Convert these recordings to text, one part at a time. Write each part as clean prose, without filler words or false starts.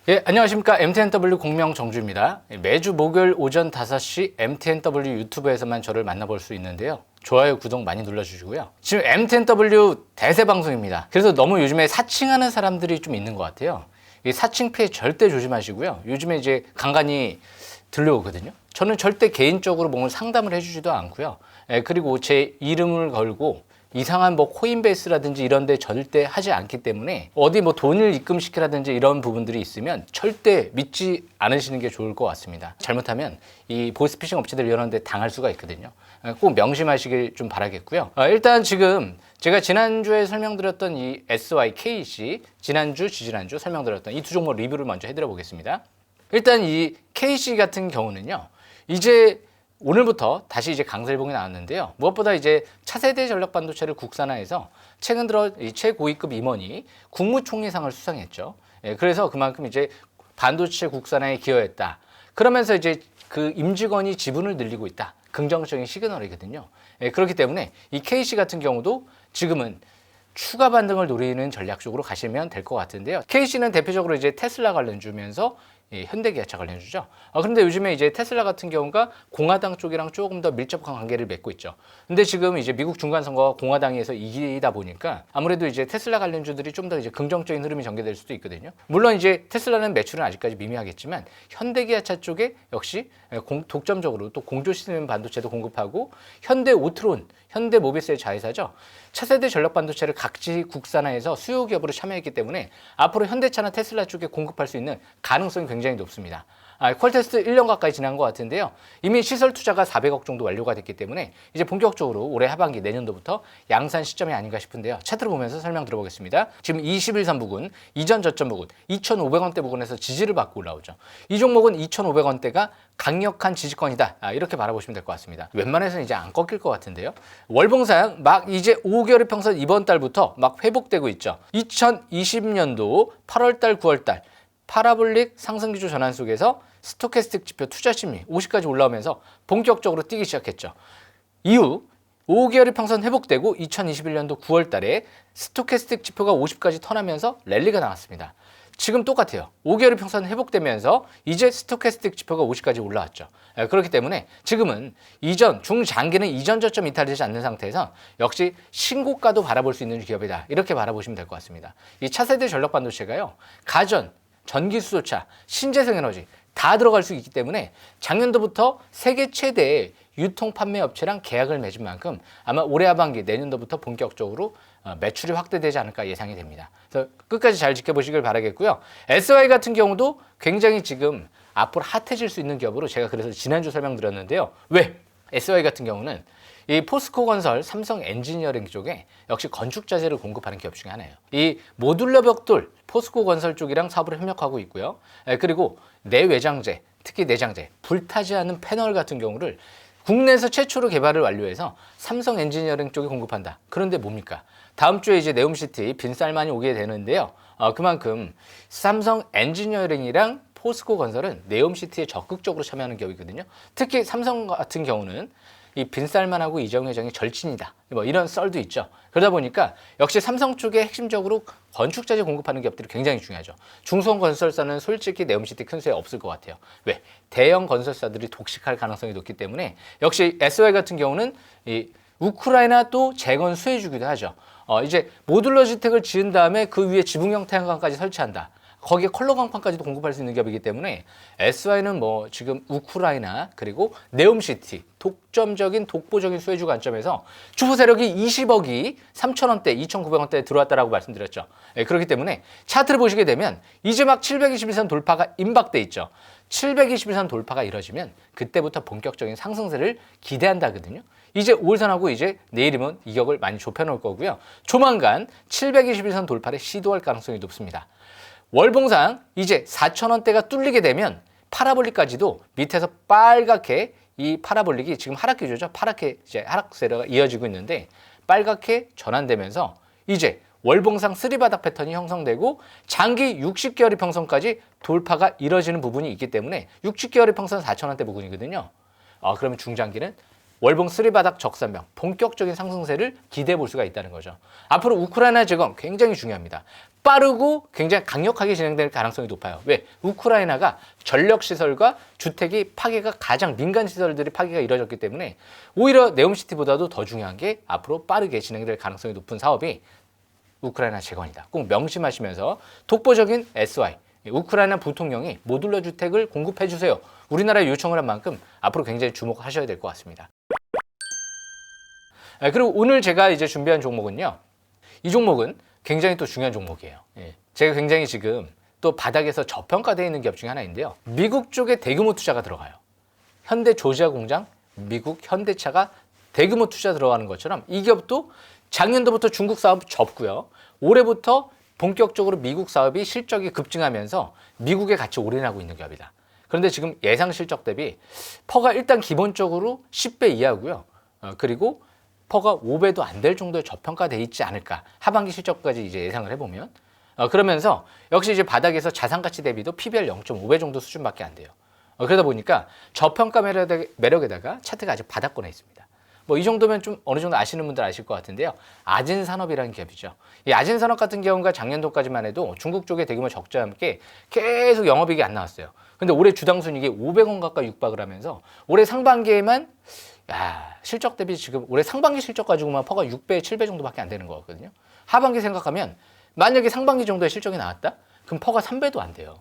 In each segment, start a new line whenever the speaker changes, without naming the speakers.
예, 안녕하십니까. MTNW 공명 정주입니다. 매주 목요일 오전 5시 MTNW 유튜브에서만 저를 만나볼 수 있는데요. 좋아요, 구독 많이 눌러주시고요. 지금 MTNW 대세 방송입니다. 그래서 너무 요즘에 사칭하는 사람들이 좀 있는 것 같아요. 이 사칭 피해 절대 조심하시고요. 요즘에 이제 간간히 들려오거든요. 저는 절대 개인적으로 뭔가 상담을 해주지도 않고요. 그리고 제 이름을 걸고 이상한 뭐 코인베이스라든지 이런 데 절대 하지 않기 때문에 어디 뭐 돈을 입금시키라든지 이런 부분들이 있으면 절대 믿지 않으시는 게 좋을 것 같습니다. 잘못하면 이 보이스피싱 업체들 이런 데 당할 수가 있거든요. 꼭 명심하시길 좀 바라겠고요. 일단 지금 제가 지난주에 설명드렸던 이 SY, KC, 지난주, 지지난주 설명드렸던 이 두 종목 리뷰를 먼저 해드려 보겠습니다. 일단 이 KC 같은 경우는요, 이제 오늘부터 다시 이제 강세봉이 나왔는데요. 무엇보다 이제 차세대 전력 반도체를 국산화해서 최근 들어 이 최고위급 임원이 국무총리상을 수상했죠. 그래서 그만큼 이제 반도체 국산화에 기여했다. 그러면서 이제 그 임직원이 지분을 늘리고 있다. 긍정적인 시그널이거든요. 그렇기 때문에 이 KC 같은 경우도 지금은 추가 반등을 노리는 전략 쪽으로 가시면 될 것 같은데요. KC는 대표적으로 이제 테슬라 관련주면서 현대기아차 관련주죠. 그런데 요즘에 이제 테슬라 같은 경우가 공화당 쪽이랑 조금 더 밀접한 관계를 맺고 있죠. 근데 지금 이제 미국 중간선거가 공화당에서 이기다 보니까 아무래도 이제 테슬라 관련주들이 좀 더 이제 긍정적인 흐름이 전개될 수도 있거든요. 물론 이제 테슬라는 매출은 아직까지 미미하겠지만 현대기아차 쪽에 역시 독점적으로 또 공조 시스템 반도체도 공급하고 현대 오트론, 현대 모비스의 자회사죠. 차세대 전력 반도체를 각지 국산화해서 수요 기업으로 참여했기 때문에 앞으로 현대차나 테슬라 쪽에 공급할 수 있는 가능성이 굉장히 높습니다. 퀄테스트 1년 가까이 지난 것 같은데요. 이미 시설 투자가 400억 정도 완료가 됐기 때문에 이제 본격적으로 올해 하반기 내년도부터 양산 시점이 아닌가 싶은데요. 차트를 보면서 설명 들어보겠습니다. 지금 21선 부근, 이전 저점 부근, 2,500원대 부근에서 지지를 받고 올라오죠. 이 종목은 2,500원대가 강력한 지지권이다. 이렇게 바라보시면 될 것 같습니다. 웬만해서는 이제 안 꺾일 것 같은데요. 월봉상 막 이제 5개월의 평선 이번 달부터 막 회복되고 있죠. 2020년도 8월달, 9월달 파라볼릭 상승기조 전환 속에서 스토캐스틱 지표 투자심리 50까지 올라오면서 본격적으로 뛰기 시작했죠. 이후 5개월의 평선 회복되고 2021년도 9월 달에 스토캐스틱 지표가 50까지 턴하면서 랠리가 나왔습니다. 지금 똑같아요. 5개월의 평선 회복되면서 이제 스토캐스틱 지표가 50까지 올라왔죠. 그렇기 때문에 지금은 이전 중장기는 이전 저점 이탈되지 않는 상태에서 역시 신고가도 바라볼 수 있는 기업이다. 이렇게 바라보시면 될 것 같습니다. 이 차세대 전력 반도체가요. 가전, 전기 수소차, 신재생 에너지 다 들어갈 수 있기 때문에 작년도부터 세계 최대의 유통 판매 업체랑 계약을 맺은 만큼 아마 올해 하반기 내년도부터 본격적으로 매출이 확대되지 않을까 예상이 됩니다. 그래서 끝까지 잘 지켜보시길 바라겠고요. SY 같은 경우도 굉장히 지금 앞으로 핫해질 수 있는 기업으로 제가 그래서 지난주 설명드렸는데요. 왜? SY 같은 경우는 이 포스코 건설, 삼성 엔지니어링 쪽에 역시 건축 자재를 공급하는 기업 중에 하나예요. 이 모듈러 벽돌, 포스코 건설 쪽이랑 사업을 협력하고 있고요. 그리고 내외장재, 특히 내장재, 불타지 않는 패널 같은 경우를 국내에서 최초로 개발을 완료해서 삼성 엔지니어링 쪽에 공급한다. 그런데 뭡니까? 다음 주에 이제 네옴시티 빈쌀만이 오게 되는데요. 그만큼 삼성 엔지니어링이랑 포스코 건설은 네옴시티에 적극적으로 참여하는 기업이거든요. 특히 삼성 같은 경우는 이 빈쌀만하고 이정 회장이 절친이다. 뭐 이런 썰도 있죠. 그러다 보니까 역시 삼성 쪽에 핵심적으로 건축자재 공급하는 기업들이 굉장히 중요하죠. 중소형 건설사는 솔직히 네옴시티 큰 수에 없을 것 같아요. 왜? 대형 건설사들이 독식할 가능성이 높기 때문에 역시 SY 같은 경우는 이 우크라이나 또 재건 수혜주기도 하죠. 이제 모듈러 주택을 지은 다음에 그 위에 지붕형 태양광까지 설치한다. 거기에 컬러 광판까지도 공급할 수 있는 기업이기 때문에 SY는 뭐 지금 우크라이나 그리고 네옴시티 독점적인 독보적인 수혜주 관점에서 주포 세력이 20억이 3,000원대, 2,900원대에 들어왔다라고 말씀드렸죠. 그렇기 때문에 차트를 보시게 되면 이제 막 721선 돌파가 임박돼 있죠. 721선 돌파가 이뤄지면 그때부터 본격적인 상승세를 기대한다거든요. 이제 5일선하고 이제 내일이면 이격을 많이 좁혀놓을 거고요. 조만간 721선 돌파를 시도할 가능성이 높습니다. 월봉상 이제 4,000원대가 뚫리게 되면 파라볼릭까지도 밑에서 빨갛게 이 파라볼릭이 지금 하락 기조죠. 파랗게 이제 하락세가 이어지고 있는데 빨갛게 전환되면서 이제 월봉상 3바닥 패턴이 형성되고 장기 60개월의 평선까지 돌파가 이뤄지는 부분이 있기 때문에 60개월의 평선 4,000원대 부분이거든요. 그러면 중장기는 월봉 3바닥 적산명 본격적인 상승세를 기대해 볼 수가 있다는 거죠. 앞으로 우크라이나 재건 굉장히 중요합니다. 빠르고 굉장히 강력하게 진행될 가능성이 높아요. 왜? 우크라이나가 전력시설과 주택이 파괴가 가장 민간 시설들이 파괴가 이루어졌기 때문에 오히려 네옴시티보다도 더 중요한 게 앞으로 빠르게 진행될 가능성이 높은 사업이 우크라이나 재건이다. 꼭 명심하시면서 독보적인 SY, 우크라이나 부통령이 모듈러 주택을 공급해 주세요. 우리나라에 요청을 한 만큼 앞으로 굉장히 주목하셔야 될 것 같습니다. 그리고 오늘 제가 이제 준비한 종목은요. 이 종목은 굉장히 또 중요한 종목이에요. 제가 굉장히 지금 또 바닥에서 저평가되어 있는 기업 중에 하나인데요. 미국 쪽에 대규모 투자가 들어가요. 현대 조지아 공장, 미국 현대차가 대규모 투자 들어가는 것처럼 이 기업도 작년도부터 중국 사업 접고요. 올해부터 본격적으로 미국 사업이 실적이 급증하면서 미국에 같이 올인하고 있는 기업이다. 그런데 지금 예상 실적 대비 퍼가 일단 기본적으로 10배 이하고요. 그리고 퍼가 5배도 안 될 정도의 저평가돼 있지 않을까. 하반기 실적까지 이제 예상을 해보면. 그러면서 역시 이제 바닥에서 자산가치 대비도 PBR 0.5배 정도 수준밖에 안 돼요. 그러다 보니까 저평가 매력에다가 차트가 아직 바닥권에 있습니다. 뭐 이 정도면 좀 어느 정도 아시는 분들 아실 것 같은데요. 아진산업이라는 기업이죠. 이 아진산업 같은 경우가 작년도까지만 해도 중국 쪽의 대규모 적자와 함께 계속 영업이익이 안 나왔어요. 근데 올해 주당 순이익이 500원 가까이 육박을 하면서 올해 상반기에만 실적 대비 지금 올해 상반기 실적 가지고만 퍼가 6배, 7배 정도밖에 안 되는 거거든요. 하반기 생각하면 만약에 상반기 정도의 실적이 나왔다? 그럼 퍼가 3배도 안 돼요.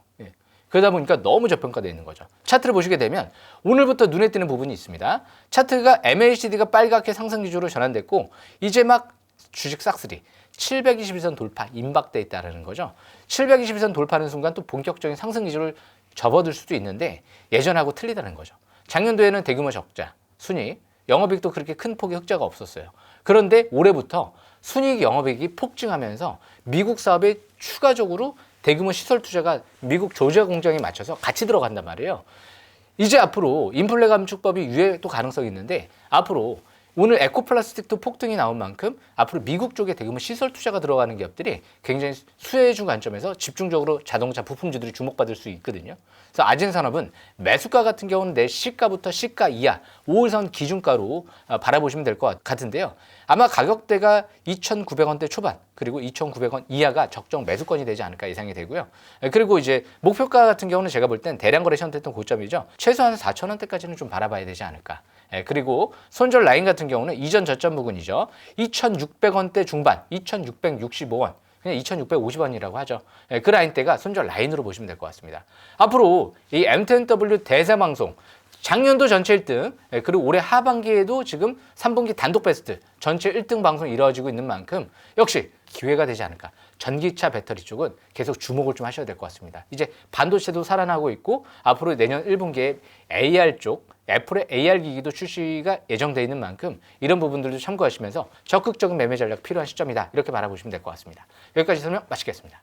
그러다 보니까 너무 저평가되어 있는 거죠. 차트를 보시게 되면 오늘부터 눈에 띄는 부분이 있습니다. 차트가 MACD가 빨갛게 상승 기조로 전환됐고 이제 막 주식 싹쓸이 721선 돌파 임박돼 있다는 거죠. 721선 돌파하는 순간 또 본격적인 상승 기조를 접어들 수도 있는데 예전하고 틀리다는 거죠. 작년도에는 대규모 적자, 순이익, 영업이익도 그렇게 큰 폭의 흑자가 없었어요. 그런데 올해부터 순이익 영업이익이 폭증하면서 미국 사업에 추가적으로 대규모 시설 투자가 미국 조지아 공장에 맞춰서 같이 들어간단 말이에요. 이제 앞으로 인플레 감축법이 유예도 가능성이 있는데 앞으로 오늘 에코플라스틱도 폭등이 나온 만큼 앞으로 미국 쪽에 대규모 시설 투자가 들어가는 기업들이 굉장히 수혜주 관점에서 집중적으로 자동차 부품주들이 주목받을 수 있거든요. 그래서 아진산업은 매수가 같은 경우는 내 시가부터 시가 이하 5일선 기준가로 바라보시면 될 것 같은데요. 아마 가격대가 2,900원대 초반 그리고 2,900원 이하가 적정 매수권이 되지 않을까 예상이 되고요. 그리고 이제 목표가 같은 경우는 제가 볼 땐 대량 거래 시험됐던 고점이죠. 최소한 4,000원대까지는 좀 바라봐야 되지 않을까. 그리고 손절 라인 같은 경우는 이전 저점 부근이죠. 2,600원대 중반, 2,665원, 그냥 2,650원이라고 하죠. 그 라인대가 손절 라인으로 보시면 될 것 같습니다. 앞으로 이 M10W 대세방송 작년도 전체 1등, 그리고 올해 하반기에도 지금 3분기 단독 베스트 전체 1등 방송이 이루어지고 있는 만큼 역시 기회가 되지 않을까. 전기차 배터리 쪽은 계속 주목을 좀 하셔야 될 것 같습니다. 이제 반도체도 살아나고 있고 앞으로 내년 1분기에 AR 쪽, 애플의 AR 기기도 출시가 예정되어 있는 만큼 이런 부분들도 참고하시면서 적극적인 매매 전략 필요한 시점이다. 이렇게 바라보시면 될 것 같습니다. 여기까지 설명 마치겠습니다.